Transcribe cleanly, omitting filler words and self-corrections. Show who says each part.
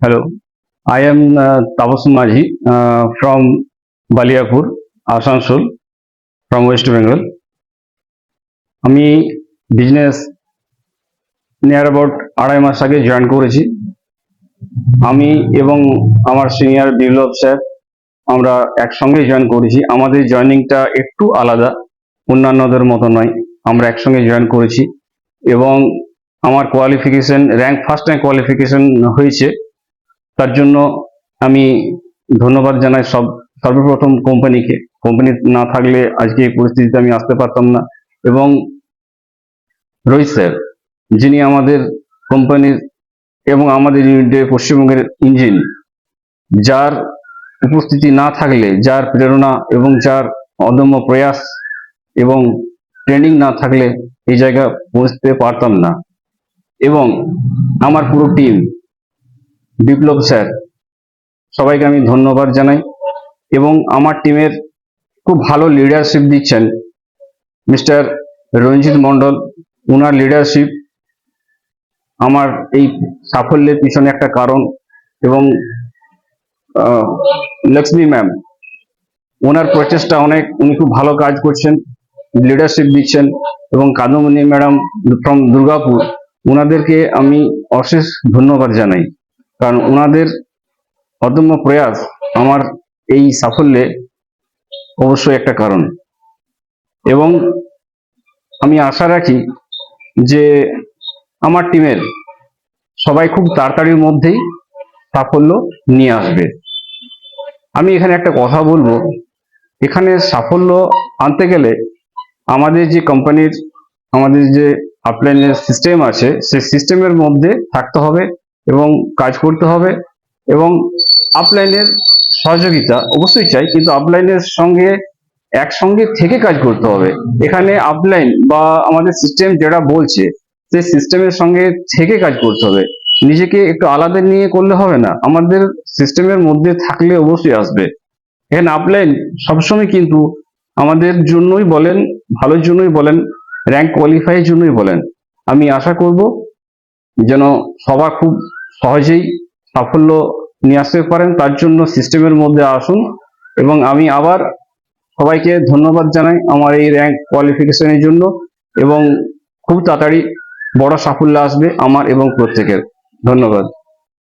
Speaker 1: Hello, I am Tabassum Majhi from Baliapur, Asansol, from West Bengal. আমি business near about 2.5 মাস আগে join করেছি। আমি এবং আমার সিনিয়র বিপ্লব স্যার আমরা একসঙ্গে জয়েন করেছি। আমাদের জয়েনিংটা একটু আলাদা, অন্যান্যদের মতো নয়। আমরা একসঙ্গে জয়েন করেছি এবং আমার কোয়ালিফিকেশন ফার্স্ট র্যাঙ্ক কোয়ালিফিকেশন হয়েছে। তার জন্য আমি ধন্যবাদ জানাই সর্বপ্রথম কোম্পানিকে। কোম্পানি না থাকলে আজকে এই পরিস্থিতিতে আমি আসতে পারতাম না। এবং রোহিত স্যার, যিনি আমাদের কোম্পানির এবং আমাদের ইউনিটের পশ্চিমবঙ্গের ইঞ্জিন, যার উপস্থিতি না থাকলে, যার প্রেরণা এবং যার অদম্য প্রয়াস এবং ট্রেনিং না থাকলে এই জায়গা পৌঁছতে পারতাম না। এবং আমার পুরো টিম, বিপ্লব স্যার, সবাইকে আমি ধন্যবাদ জানাই। এবং আমার টিমের খুব ভালো লিডারশিপ দিচ্ছেন মিস্টার রঞ্জিত মন্ডল। ওনার লিডারশিপ আমার এই সাফল্যের পিছনে একটা কারণ। এবং লক্ষ্মী ম্যাম, ওনার প্রচেষ্টা অনেক, উনি খুব ভালো কাজ করছেন, লিডারশিপ দিচ্ছেন। এবং কাদমণি ম্যাডাম ফ্রম দুর্গাপুর, ওনাদেরকে আমি অশেষ ধন্যবাদ জানাই, কারণ ওনাদের অদম্য প্রয়াস আমার এই সাফল্যে অবশ্যই একটা কারণ। এবং আমি আশা রাখি যে আমার টিমের সবাই খুব তাড়াতাড়ির মধ্যেই সাফল্য নিয়ে আসবে। আমি এখানে একটা কথা বলবো, এখানে সাফল্য আনতে গেলে আমাদের যে কোম্পানির, আমাদের যে আপলাইনের সিস্টেম আছে, সেই সিস্টেমের মধ্যে থাকতে হবে এবং কাজ করতে হবে। এবং আপলাইনের সহযোগিতা অবশ্যই চাই, কিন্তু আপলাইনের সঙ্গে একসঙ্গে থেকে কাজ করতে হবে। এখানে আপলাইন বা আমাদের সিস্টেম যেটা বলছে, সেই সিস্টেমের সঙ্গে থেকে কাজ করতে হবে। নিজেকে একটু আলাদা নিয়ে করলে হবে না, আমাদের সিস্টেমের মধ্যে থাকলে অবশ্যই আসবে। এখানে আপলাইন সবসময় কিন্তু আমাদের জন্যই বলেন, ভালোর জন্যই বলেন, র্যাঙ্ক কোয়ালিফাইয়ের জন্যই বলেন। আমি আশা করব যেন সবাই খুব সহজেই সাফল্য নিয়ে আসতে পারেন, তার জন্য সিস্টেমের মধ্যে আসুন। এবং আমি আবার সবাইকে ধন্যবাদ জানাই আমার এই র্যাঙ্ক কোয়ালিফিকেশনের জন্য। এবং খুব তাড়াতাড়ি বড় সাফল্য আসবে আমার এবং প্রত্যেকের। ধন্যবাদ।